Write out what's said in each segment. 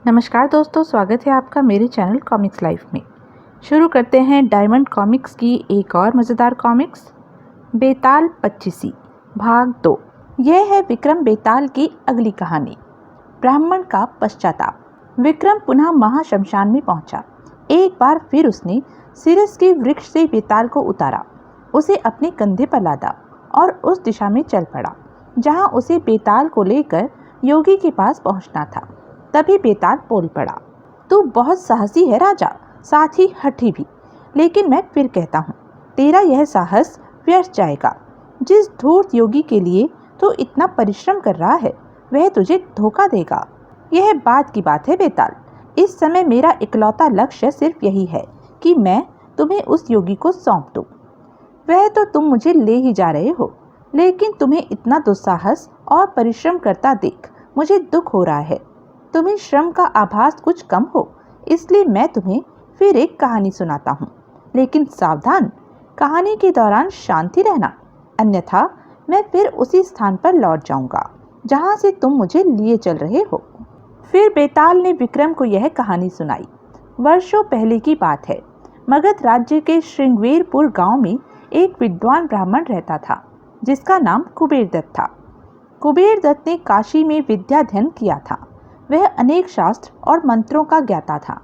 नमस्कार दोस्तों, स्वागत है आपका मेरे चैनल कॉमिक्स लाइफ में। शुरू करते हैं डायमंड कॉमिक्स की एक और मज़ेदार कॉमिक्स, बेताल पच्चीसी भाग 2। यह है विक्रम बेताल की अगली कहानी, ब्राह्मण का पश्चाताप। विक्रम पुनः महाशमशान में पहुंचा। एक बार फिर उसने सिरस के वृक्ष से बेताल को उतारा, उसे अपने कंधे पर लादा और उस दिशा में चल पड़ा जहां उसे बेताल को लेकर योगी के पास पहुंचना था। तभी बेताल बोल पड़ा, तू बहुत साहसी है राजा, साथ ही हठी भी। लेकिन मैं फिर कहता हूँ, तेरा यह साहस व्यर्थ जाएगा। जिस धूर्त योगी के लिए तू इतना परिश्रम कर रहा है, वह तुझे धोखा देगा। यह बात की बात है बेताल। इस समय मेरा इकलौता लक्ष्य सिर्फ यही है कि मैं तुम्हें उस योगी को सौंप दूँ। वह तो तुम मुझे ले ही जा रहे हो, लेकिन तुम्हें इतना दुस्साहस और परिश्रम करता देख मुझे दुख हो रहा है। तुम्हें श्रम का आभास कुछ कम हो, इसलिए मैं तुम्हें फिर एक कहानी सुनाता हूँ। लेकिन सावधान, कहानी के दौरान शांति रहना, अन्यथा मैं फिर उसी स्थान पर लौट जाऊंगा जहाँ से तुम मुझे लिए चल रहे हो। फिर बेताल ने विक्रम को यह कहानी सुनाई। वर्षों पहले की बात है। मगध राज्य के श्रृंगवेरपुर गांव में एक विद्वान ब्राह्मण रहता था, जिसका नाम कुबेर दत्त था। कुबेर दत्त ने काशी में विद्या अध्ययन किया था। वह अनेक शास्त्र और मंत्रों का ज्ञाता था,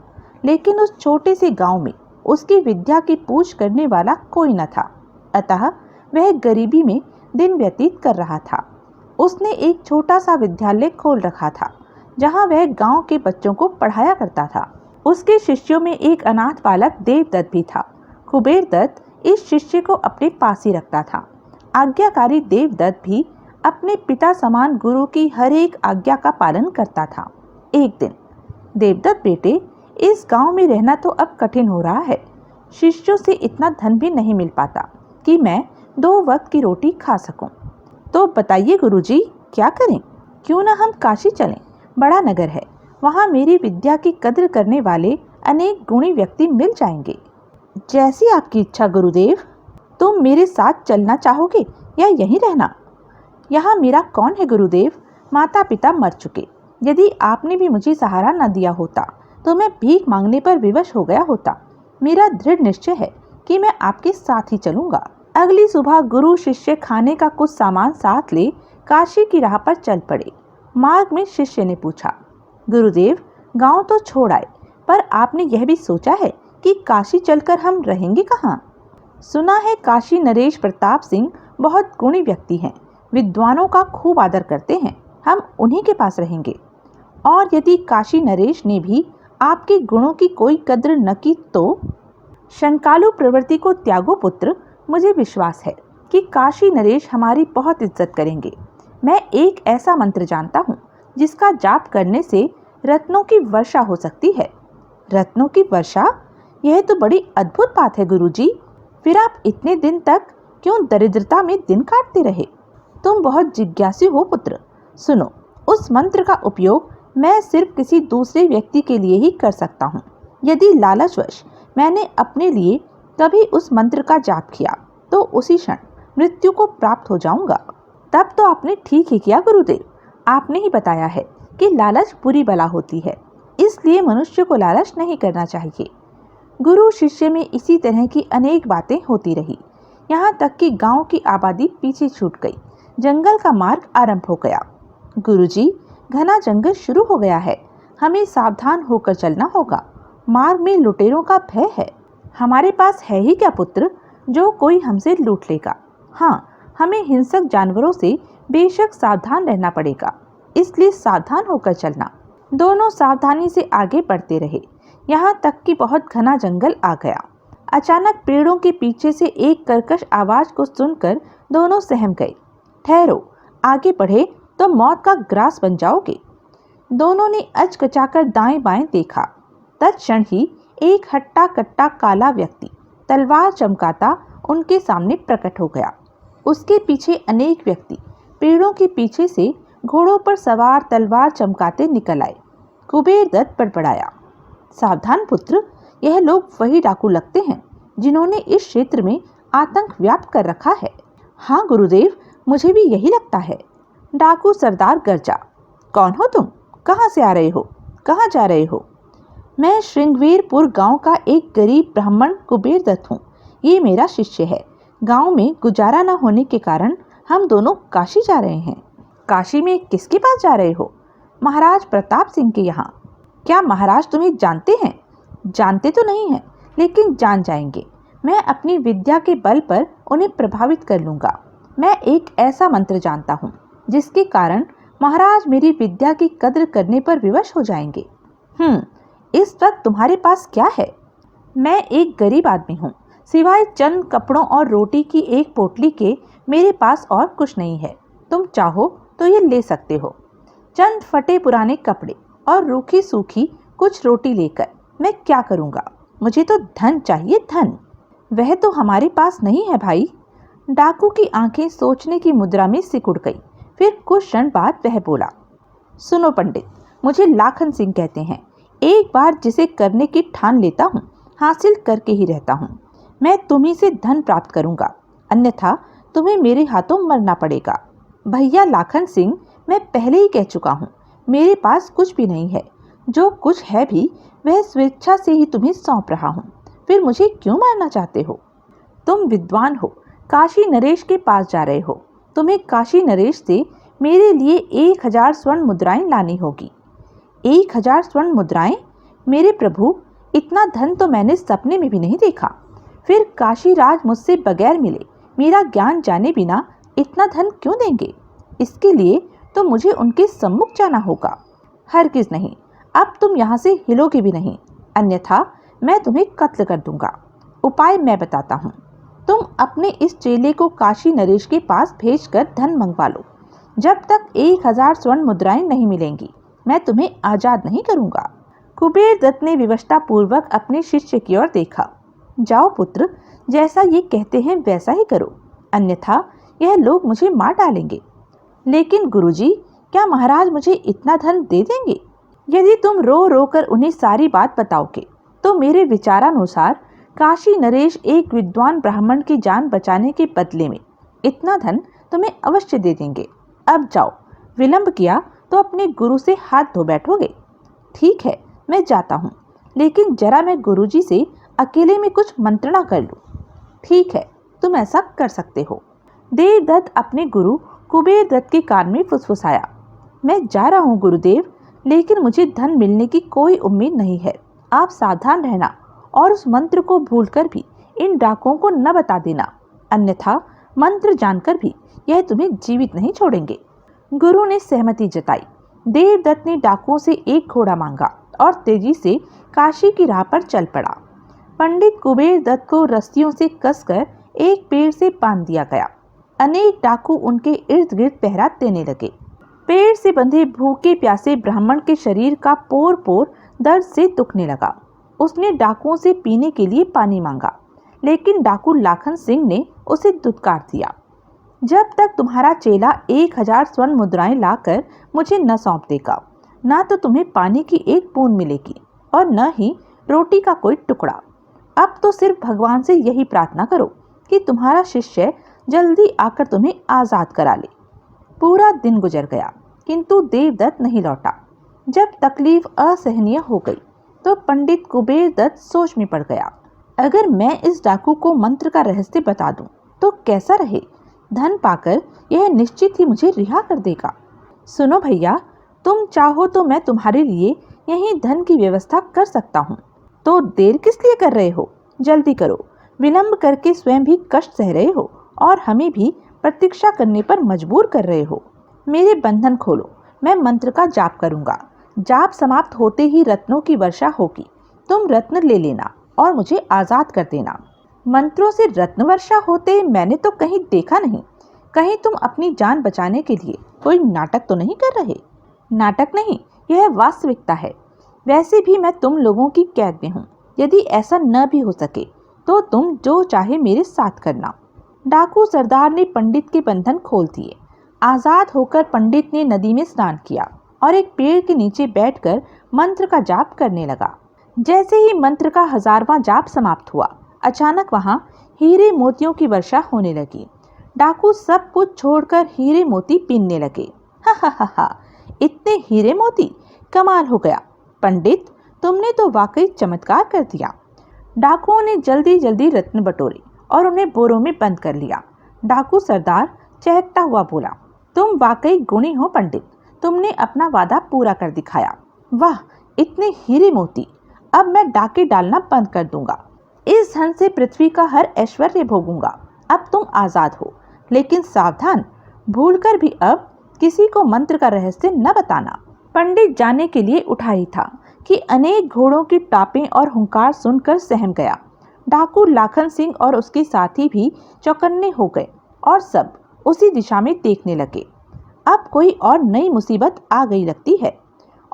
लेकिन उस छोटे से गांव में उसकी विद्या की पूछ करने वाला कोई न था। अतः वह गरीबी में दिन व्यतीत कर रहा था। उसने एक छोटा सा विद्यालय खोल रखा था, जहां वह गांव के बच्चों को पढ़ाया करता था। उसके शिष्यों में एक अनाथ बालक देवदत्त भी था। कुबेर दत्त इस शिष्य को अपने पास ही रखता था। आज्ञाकारी देवदत्त भी अपने पिता समान गुरु की हर एक आज्ञा का पालन करता था। एक दिन, देवदत्त बेटे, इस गांव में रहना तो अब कठिन हो रहा है। शिष्यों से इतना धन भी नहीं मिल पाता कि मैं 2 वक्त की रोटी खा सकूं। तो बताइए गुरुजी, क्या करें? क्यों ना हम काशी चलें? बड़ा नगर है, वहां मेरी विद्या की कद्र करने वाले अनेक गुणी व्यक्ति मिल जाएंगे। जैसी आपकी इच्छा गुरुदेव। तुम मेरे साथ चलना चाहोगे या यहीं रहना? यहाँ मेरा कौन है गुरुदेव? माता पिता मर चुके। यदि आपने भी मुझे सहारा न दिया होता तो मैं भीख मांगने पर विवश हो गया होता। मेरा दृढ़ निश्चय है कि मैं आपके साथ ही चलूंगा। अगली सुबह गुरु शिष्य खाने का कुछ सामान साथ ले काशी की राह पर चल पड़े। मार्ग में शिष्य ने पूछा, गुरुदेव, गांव तो छोड़ आए, पर आपने यह भी सोचा है कि काशी चलकर हम रहेंगे कहाँ? सुना है काशी नरेश प्रताप सिंह बहुत गुणी व्यक्ति हैं, विद्वानों का खूब आदर करते हैं। हम उन्हीं के पास रहेंगे। और यदि काशी नरेश ने भी आपके गुणों की कोई कद्र न की तो? शंकालु प्रवृत्ति को त्यागो पुत्र। मुझे विश्वास है कि काशी नरेश हमारी बहुत इज्जत करेंगे। मैं एक ऐसा मंत्र जानता हूँ जिसका जाप करने से रत्नों की वर्षा हो सकती है। रत्नों की वर्षा? यह तो बड़ी अद्भुत बात है गुरुजी। फिर आप इतने दिन तक क्यों दरिद्रता में दिन काटते रहे? तुम बहुत जिज्ञासु हो पुत्र। सुनो, उस मंत्र का उपयोग मैं सिर्फ किसी दूसरे व्यक्ति के लिए ही कर सकता हूँ। यदि लालचवश मैंने अपने लिए कभी उस मंत्र का जाप किया तो उसी क्षण मृत्यु को प्राप्त हो जाऊंगा। तब तो आपने ठीक ही किया गुरुदेव। आपने ही बताया है कि लालच बुरी बला होती है, इसलिए मनुष्य को लालच नहीं करना चाहिए। गुरु शिष्य में इसी तरह की अनेक बातें होती रही, यहाँ तक कि गांव की आबादी पीछे छूट गई। जंगल का मार्ग आरंभ हो गया। गुरुजी, घना जंगल शुरू हो गया है, हमें सावधान होकर चलना होगा। मार्ग में लुटेरों का भय है। हमारे पास है ही क्या पुत्र जो कोई हमसे लूट लेगा? हाँ, हमें हिंसक जानवरों से बेशक सावधान रहना पड़ेगा, इसलिए सावधान होकर चलना। दोनों सावधानी से आगे बढ़ते रहे, यहाँ तक कि बहुत घना जंगल आ गया। अचानक पेड़ों के पीछे से एक कर्कश आवाज को सुनकर दोनों सहम गए। ठहरो, आगे बढ़े तो मौत का ग्रास बन जाओगे। दोनों ने अचकचाकर दाएं बाएं देखा। तत्क्षण ही एक हट्टा कट्टा काला व्यक्ति तलवार चमकाता उनके सामने प्रकट हो गया। उसके पीछे अनेक व्यक्ति पेड़ों के पीछे से घोड़ों पर सवार तलवार चमकाते निकल आए। कुबेर दत्त बड़बड़ाया, सावधान पुत्र, यह लोग वही डाकू लगते हैं जिन्होंने इस क्षेत्र में आतंक व्याप्त कर रखा है। हाँ गुरुदेव, मुझे भी यही लगता है। डाकू सरदार गर्जा, कौन हो तुम? कहाँ से आ रहे हो? कहाँ जा रहे हो? मैं श्रृंगवीरपुर गांव का एक गरीब ब्राह्मण कुबेर दत्त हूँ। ये मेरा शिष्य है। गांव में गुजारा न होने के कारण हम दोनों काशी जा रहे हैं। काशी में किसके पास जा रहे हो? महाराज प्रताप सिंह के यहाँ। क्या महाराज तुम्हें जानते हैं? जानते तो नहीं हैं, लेकिन जान जाएंगे। मैं अपनी विद्या के बल पर उन्हें प्रभावित कर लूँगा। मैं एक ऐसा मंत्र जानता हूँ जिसके कारण महाराज मेरी विद्या की कद्र करने पर विवश हो जाएंगे। इस वक्त तुम्हारे पास क्या है? मैं एक गरीब आदमी हूँ। सिवाय चंद कपड़ों और रोटी की एक पोटली के मेरे पास और कुछ नहीं है। तुम चाहो तो ये ले सकते हो। चंद फटे पुराने कपड़े और रूखी सूखी कुछ रोटी लेकर मैं क्या करूँगा? मुझे तो धन चाहिए, धन। वह तो हमारे पास नहीं है भाई। डाकू की आंखें सोचने की मुद्रा में सिकुड़ गई। फिर कुछ क्षण बाद वह बोला, सुनो पंडित, मुझे लाखन सिंह कहते हैं। एक बार जिसे करने की ठान लेता हूँ, हासिल करके ही रहता हूँ। मैं तुम्ही से धन प्राप्त करूँगा, अन्यथा तुम्हें मेरे हाथों मरना पड़ेगा। भैया लाखन सिंह, मैं पहले ही कह चुका हूँ, मेरे पास कुछ भी नहीं है। जो कुछ है भी वह स्वेच्छा से ही तुम्हें सौंप रहा हूँ। फिर मुझे क्यों मारना चाहते हो? तुम विद्वान हो, काशी नरेश के पास जा रहे हो। तुम्हें काशी नरेश से मेरे लिए 1000 स्वर्ण मुद्राएं लानी होगी। 1000 स्वर्ण मुद्राएं? मेरे प्रभु, इतना धन तो मैंने सपने में भी नहीं देखा। फिर काशी राज मुझसे बगैर मिले, मेरा ज्ञान जाने बिना इतना धन क्यों देंगे? इसके लिए तो मुझे उनके सम्मुख जाना होगा। हरगिज नहीं, अब तुम यहाँ से हिलोगे भी नहीं, अन्यथा मैं तुम्हें कत्ल कर दूंगा। उपाय मैं बताता हूँ। तुम अपने इस चेले को काशी नरेश के पास भेजकर धन मंगवा लो। जब तक 1000 स्वर्ण मुद्राएं नहीं मिलेंगी, मैं तुम्हें आजाद नहीं करूंगा। कुबेर दत्त ने विवशता पूर्वक अपने शिष्य की ओर देखा। जाओ पुत्र, जैसा ये कहते हैं वैसा ही करो, अन्यथा यह लोग मुझे मार डालेंगे। लेकिन गुरुजी, क्या महाराज मुझे इतना धन दे देंगे? यदि तुम रो रो कर उन्हें सारी बात बताओगे तो मेरे विचारानुसार काशी नरेश एक विद्वान ब्राह्मण की जान बचाने के बदले में इतना धन तुम्हें अवश्य दे देंगे। अब जाओ, विलंब किया तो अपने गुरु से हाथ धो बैठोगे। ठीक है, मैं जाता हूँ, लेकिन जरा मैं गुरुजी से अकेले में कुछ मंत्रणा कर लूँ। ठीक है, तुम ऐसा कर सकते हो। देवदत्त अपने गुरु कुबेर दत्त के कान में फुसफुसाया, मैं जा रहा हूँ गुरुदेव, लेकिन मुझे धन मिलने की कोई उम्मीद नहीं है। आप सावधान रहना और उस मंत्र को भूलकर भी इन डाकुओं को न बता देना, अन्यथा मंत्र जानकर भी यह तुम्हें जीवित नहीं छोड़ेंगे। गुरु ने सहमति जताई। देवदत्त ने डाकुओं से एक घोड़ा मांगा और तेजी से काशी की राह पर चल पड़ा। पंडित कुबेर दत्त को रस्सियों से कसकर एक पेड़ से बांध दिया गया। अनेक डाकू उनके इर्द गिर्द पहरा देने लगे। पेड़ से बंधे भूखे प्यासे ब्राह्मण के शरीर का पोर पोर दर्द से दुखने लगा। उसने डाकुओं से पीने के लिए पानी मांगा, लेकिन डाकू लाखन सिंह ने उसे दुत्कार दिया। जब तक तुम्हारा चेला 1000 स्वर्ण मुद्राएं लाकर मुझे न सौंप देगा, ना तो तुम्हें पानी की एक बूंद मिलेगी और न ही रोटी का कोई टुकड़ा। अब तो सिर्फ भगवान से यही प्रार्थना करो कि तुम्हारा शिष्य जल्दी आकर तुम्हें आज़ाद करा ले। पूरा दिन गुजर गया, किंतु देवदत्त नहीं लौटा। जब तकलीफ असहनीय हो गई तो पंडित कुबेर दत्त सोच में पड़ गया। अगर मैं इस डाकू को मंत्र का रहस्य बता दूं तो कैसा रहे? धन पाकर यह निश्चित ही मुझे रिहा कर देगा। सुनो भैया, तुम चाहो तो मैं तुम्हारे लिए यहीं धन की व्यवस्था कर सकता हूँ। तो देर किस लिए कर रहे हो? जल्दी करो। विलंब करके स्वयं भी कष्ट सह रहे हो और हमें भी प्रतीक्षा करने पर मजबूर कर रहे हो। मेरे बंधन खोलो, मैं मंत्र का जाप करूँगा। जाप समाप्त होते ही रत्नों की वर्षा होगी। तुम रत्न ले लेना और मुझे आज़ाद कर देना। मंत्रों से रत्न वर्षा होते मैंने तो कहीं देखा नहीं। कहीं तुम अपनी जान बचाने के लिए कोई नाटक तो नहीं कर रहे? नाटक नहीं, यह वास्तविकता है। वैसे भी मैं तुम लोगों की कैद में हूँ। यदि ऐसा न भी हो सके तो तुम जो चाहे मेरे साथ करना। डाकू सरदार ने पंडित के बंधन खोल दिए। आज़ाद होकर पंडित ने नदी में स्नान किया और एक पेड़ के नीचे बैठकर मंत्र का जाप करने लगा। जैसे ही मंत्र का 1000वां जाप समाप्त हुआ, अचानक वहां हीरे मोतियों की वर्षा होने लगी। डाकू सब कुछ छोड़कर हीरे मोती बीनने लगे। हा हा हा हा, इतने हीरे मोती, कमाल हो गया। पंडित, तुमने तो वाकई चमत्कार कर दिया। डाकुओं ने जल्दी जल्दी रत्न बटोरे और उन्हें बोरों में बंद कर लिया। डाकू सरदार चहकता हुआ बोला, तुम वाकई गुणी हो पंडित, तुमने अपना वादा पूरा कर दिखाया। वाह, इतने हीरे मोती, अब मैं डाके डालना बंद कर दूंगा। इस धन से पृथ्वी का हर ऐश्वर्य भोगूंगा। अब तुम आजाद हो, लेकिन सावधान, भूलकर भी अब किसी को मंत्र का रहस्य न बताना। पंडित जाने के लिए उठा ही था कि अनेक घोड़ों की टापें और हुंकार सुनकर सहम गया। डाकू लाखन सिंह और उसके साथी भी चौकन्ने हो गए और सब उसी दिशा में देखने लगे। अब कोई और नई मुसीबत आ गई लगती है।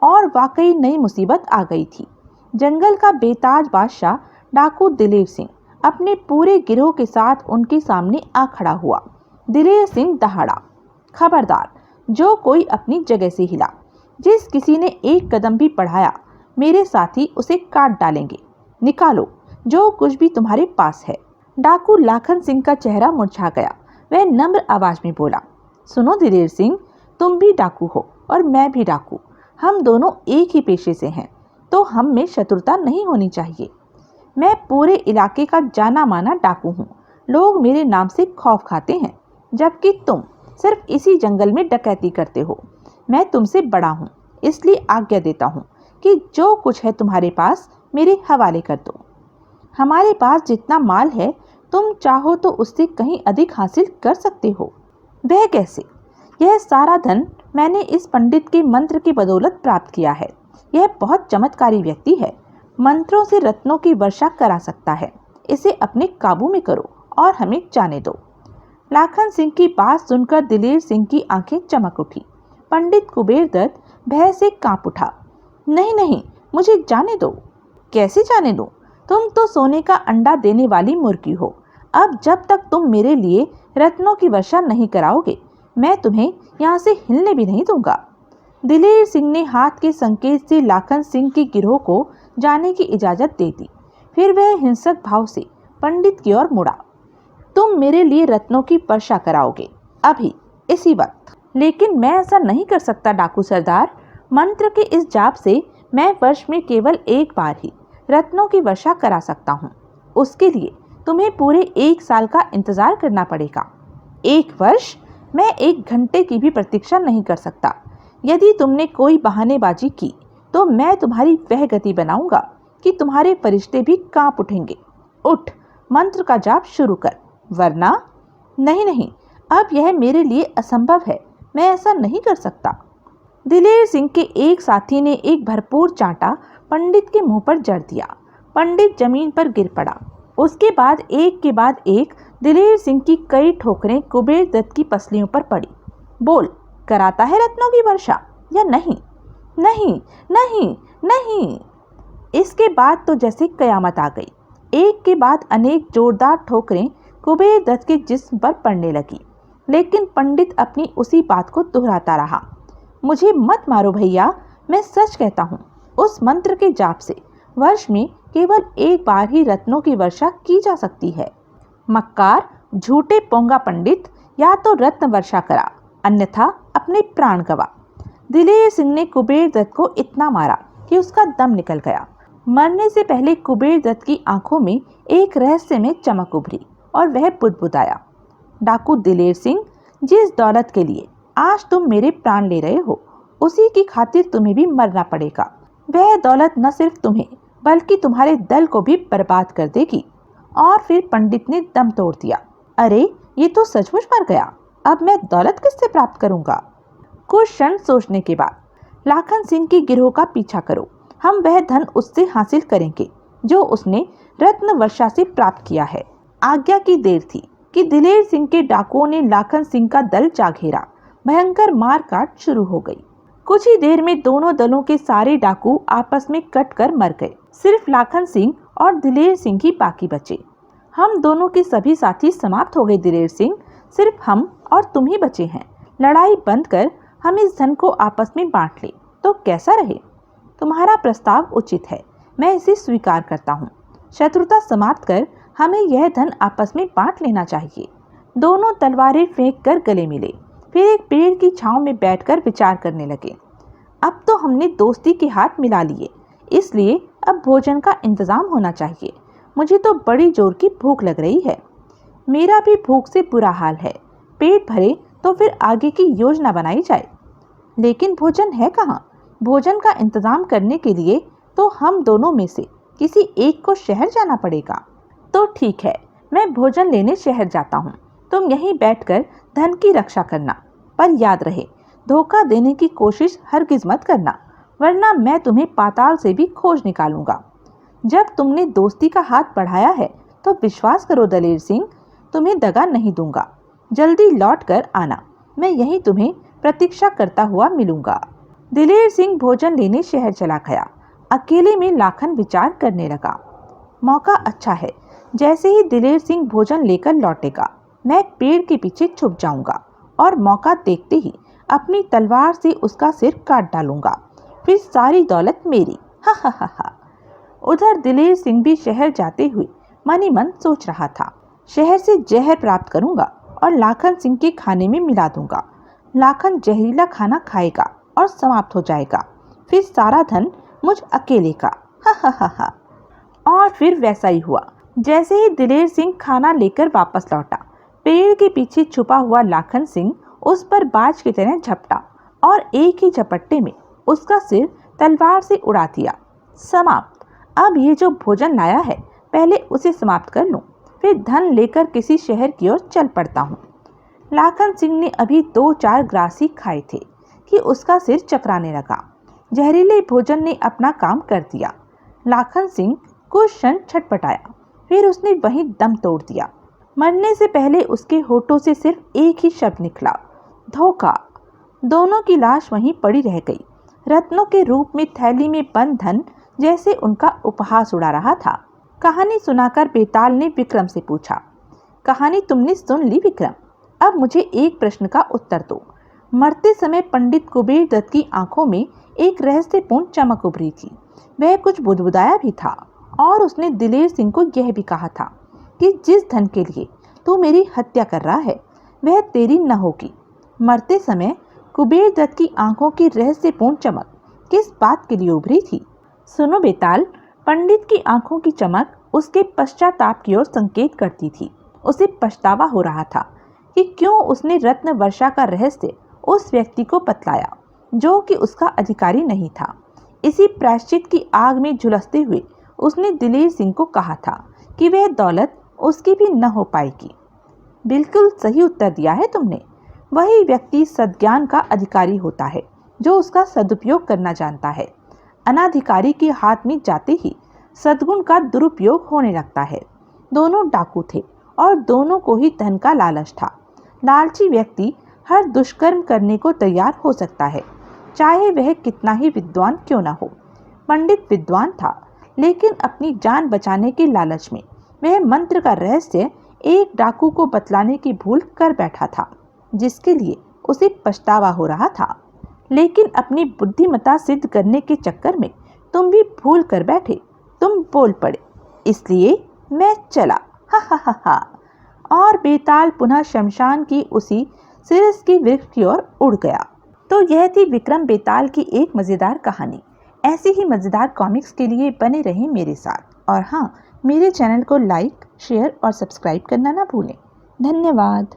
और वाकई नई मुसीबत आ गई थी। जंगल का बेताज बादशाह डाकू दिलेर सिंह अपने पूरे गिरोह के साथ उनके सामने आ खड़ा हुआ। दिलेर सिंह दहाड़ा, खबरदार, जो कोई अपनी जगह से हिला, जिस किसी ने एक कदम भी बढ़ाया, मेरे साथी उसे काट डालेंगे। निकालो जो कुछ भी तुम्हारे पास है। डाकू लाखन सिंह का चेहरा मुरझा गया। वह नम्र आवाज में बोला, सुनो दिलेर सिंह, तुम भी डाकू हो और मैं भी डाकू। हम दोनों एक ही पेशे से हैं, तो हम में शत्रुता नहीं होनी चाहिए। मैं पूरे इलाके का जाना माना डाकू हूँ। लोग मेरे नाम से खौफ खाते हैं, जबकि तुम सिर्फ इसी जंगल में डकैती करते हो। मैं तुमसे बड़ा हूँ, इसलिए आज्ञा देता हूँ कि जो कुछ है तुम्हारे पास मेरे हवाले कर दो। हमारे पास जितना माल है, तुम चाहो तो उससे कहीं अधिक हासिल कर सकते हो। वह कैसे? यह सारा धन मैंने इस पंडित के मंत्र की बदौलत प्राप्त किया है। यह बहुत चमत्कारी व्यक्ति है, मंत्रों से रत्नों की वर्षा करा सकता है। इसे अपने काबू में करो और हमें जाने दो। लाखन सिंह की बात सुनकर दिलेर सिंह की आंखें चमक उठी। पंडित कुबेर दत्त भय से कांप उठा। नहीं नहीं, मुझे जाने दो। कैसे जाने दो? तुम तो सोने का अंडा देने वाली मुर्गी हो। अब जब तक तुम मेरे लिए रत्नों की वर्षा नहीं कराओगे, मैं तुम्हें यहाँ से हिलने भी नहीं दूंगा। दिलेर सिंह ने हाथ के संकेत से लाखन सिंह के गिरोह को जाने की इजाजत दे दी। फिर वह हिंसक भाव से पंडित की ओर मुड़ा। तुम मेरे लिए रत्नों की वर्षा कराओगे, अभी, इसी वक्त। लेकिन मैं ऐसा नहीं कर सकता डाकू सरदार। मंत्र के इस जाप से मैं वर्ष में केवल एक बार ही रत्नों की वर्षा करा सकता हूँ। उसके लिए तुम्हें पूरे 1 साल का इंतजार करना पड़ेगा। 1 वर्ष? मैं 1 घंटे की भी प्रतीक्षा नहीं कर सकता। यदि तुमने कोई बहानेबाजी की तो मैं तुम्हारी वह गति बनाऊंगा कि तुम्हारे फरिश्ते भी कांप उठेंगे। उठ, मंत्र का जाप शुरू कर, वरना। नहीं नहीं, अब यह मेरे लिए असंभव है, मैं ऐसा नहीं कर सकता। दिलेर सिंह के एक साथी ने एक भरपूर चांटा पंडित के मुंह पर जड़ दिया। पंडित जमीन पर गिर पड़ा। उसके बाद एक के बाद एक दिलेर सिंह की कई ठोकरें कुबेर दत्त की पसलियों पर पड़ी। बोल, कराता है रत्नों की वर्षा या नहीं? नहीं नहीं नहीं। इसके बाद तो जैसे कयामत आ गई। एक के बाद अनेक जोरदार ठोकरें कुबेर दत्त के जिस्म पर पड़ने लगी, लेकिन पंडित अपनी उसी बात को दोहराता रहा। मुझे मत मारो भैया, मैं सच कहता हूँ। उस मंत्र के जाप से वर्ष में केवल एक बार ही रत्नों की वर्षा की जा सकती है। मक्कार, झूठे पोंगा पंडित, या तो रत्न वर्षा करा, अन्यथा अपने प्राण गवा। दिलेर सिंह ने कुबेर दत्त को इतना मारा कि उसका दम निकल गया। मरने से पहले कुबेर दत्त की आंखों में एक रहस्यमय चमक उभरी और वह बुदबुदाया। डाकू दिलेर सिंह, जिस दौलत के लिए आज तुम मेरे प्राण ले रहे हो, उसी की खातिर तुम्हें भी मरना पड़ेगा। वह दौलत न सिर्फ तुम्हें बल्कि तुम्हारे दल को भी बर्बाद कर देगी। और फिर पंडित ने दम तोड़ दिया। अरे, ये तो सचमुच मर गया। अब मैं दौलत किससे प्राप्त करूंगा? कुछ क्षण सोचने के बाद, लाखन सिंह की गिरोह का पीछा करो। हम वह धन उससे हासिल करेंगे जो उसने रत्न वर्षा से प्राप्त किया है। आज्ञा की देर थी कि दिलेर सिंह के डाकुओं ने लाखन सिंह का दल जा घेरा। भयंकर मारकाट शुरू हो गई। कुछ ही देर में दोनों दलों के सारे डाकू आपस में कट कर मर गए। सिर्फ लाखन सिंह और दिलेर सिंह ही बाकी बचे। हम दोनों के सभी साथी समाप्त हो गए दिलेर सिंह, सिर्फ हम और तुम ही बचे हैं। लड़ाई बंद कर हम इस धन को आपस में बांट ले तो कैसा रहे? तुम्हारा प्रस्ताव उचित है, मैं इसे स्वीकार करता हूँ। शत्रुता समाप्त कर हमें यह धन आपस में बांट लेना चाहिए। दोनों तलवारें फेंक कर गले मिले, फिर एक पेड़ की छांव में बैठकर विचार करने लगे। अब तो हमने दोस्ती के हाथ मिला लिए, इसलिए अब भोजन का इंतजाम होना चाहिए। मुझे तो बड़ी जोर की भूख लग रही है। मेरा भी भूख से बुरा हाल है। पेट भरे तो फिर आगे की योजना बनाई जाए। लेकिन भोजन है कहाँ? भोजन का इंतजाम करने के लिए तो हम दोनों में से किसी एक को शहर जाना पड़ेगा। तो ठीक है, मैं भोजन लेने शहर जाता हूँ। तुम यहीं बैठकर धन की रक्षा करना, पर याद रहे धोखा देने की कोशिश हरगिज मत करना, वरना मैं तुम्हें पाताल से भी खोज निकालूंगा। जब तुमने दोस्ती का हाथ बढ़ाया है तो विश्वास करो दलेर सिंह, तुम्हें दगा नहीं दूंगा। जल्दी लौट कर आना, मैं यहीं तुम्हें प्रतीक्षा करता हुआ मिलूंगा। दिलेर सिंह भोजन लेने शहर चला गया। अकेले में लाखन विचार करने लगा। मौका अच्छा है, जैसे ही दिलेर सिंह भोजन लेकर लौटेगा मैं पेड़ के पीछे छुप जाऊंगा और मौका देखते ही अपनी तलवार से उसका सिर काट डालूंगा, फिर सारी दौलत मेरी। हा हा हा हा। उधर दिलेर सिंह भी शहर जाते हुए मन ही मन सोच रहा था, शहर से जहर प्राप्त करूंगा और लाखन सिंह के खाने में मिला दूंगा। लाखन जहरीला खाना खाएगा और समाप्त हो जाएगा, फिर सारा धन मुझ अकेले का। हा हा हा हा। और फिर वैसा ही हुआ। जैसे ही दिलेर सिंह खाना लेकर वापस लौटा, पेड़ के पीछे छुपा हुआ लाखन सिंह उस पर बाज की तरह झपटा और एक ही झपट्टे में उसका सिर तलवार से उड़ा दिया। समाप्त। अब ये जो भोजन लाया है पहले उसे समाप्त कर लूं, फिर धन लेकर किसी शहर की ओर चल पड़ता हूँ। लाखन सिंह ने अभी 2-4 ग्रास ही खाए थे कि उसका सिर चकराने लगा। जहरीले भोजन ने अपना काम कर दिया। लाखन सिंह कुछ क्षण छटपटाया, फिर उसने वहीं दम तोड़ दिया। मरने से पहले उसके होठों से सिर्फ एक ही शब्द निकला, धोखा। दोनों की लाश वहीं पड़ी रह गई। रत्नों के रूप में थैली में बंद धन जैसे उनका उपहास उड़ा रहा था। कहानी सुनाकर बेताल ने विक्रम से पूछा, कहानी तुमने सुन ली विक्रम? अब मुझे एक प्रश्न का उत्तर दो। मरते समय पंडित कुबेर दत्त की आंखों में एक रहस्यपूर्ण चमक उभरी थी। वह कुछ बुदबुदाया भी था और उसने दिलेर सिंह को यह भी कहा था कि जिस धन के लिए तू मेरी हत्या कर रहा है वह तेरी न होगी। मरते समय कुबेर दत्त की आंखों की रहस्यपूर्ण चमक किस बात के लिए उभरी थी? सुनो बेताल, पंडित की आंखों की चमक उसके पश्चाताप की ओर संकेत करती थी। उसे पछतावा हो रहा था कि क्यों उसने रत्न वर्षा का रहस्य उस व्यक्ति को बतलाया जो कि उसका अधिकारी नहीं था। इसी प्रायश्चित की आग में झुलसते हुए उसने दिलेर सिंह को कहा था कि वह दौलत उसकी भी न हो पाएगी। बिल्कुल सही उत्तर दिया है तुमने। वही व्यक्ति सद्ज्ञान का अधिकारी होता है जो उसका सदुपयोग करना जानता है। अनाधिकारी के हाथ में जाते ही सद्गुण का दुरुपयोग होने लगता है। दोनों डाकू थे और दोनों को ही धन का लालच था। लालची व्यक्ति हर दुष्कर्म करने को तैयार हो सकता है, चाहे वह कितना ही विद्वान क्यों न हो। पंडित विद्वान था, लेकिन अपनी जान बचाने के लालच में वह मंत्र का रहस्य एक डाकू को बतलाने की भूल कर बैठा था, जिसके लिए उसे पछतावा हो रहा था। लेकिन अपनी बुद्धिमत्ता सिद्ध करने के चक्कर में तुम भी भूल कर बैठे। तुम बोल पड़े, इसलिए मैं चला। हा हा हा हा। और बेताल पुनः शमशान की उसी सिरस की वृक्ष की ओर उड़ गया। तो यह थी विक्रम बेताल की एक मज़ेदार कहानी। ऐसी ही मज़ेदार कॉमिक्स के लिए बने रहें मेरे साथ। और हाँ, मेरे चैनल को लाइक, शेयर और सब्सक्राइब करना ना भूलें। धन्यवाद।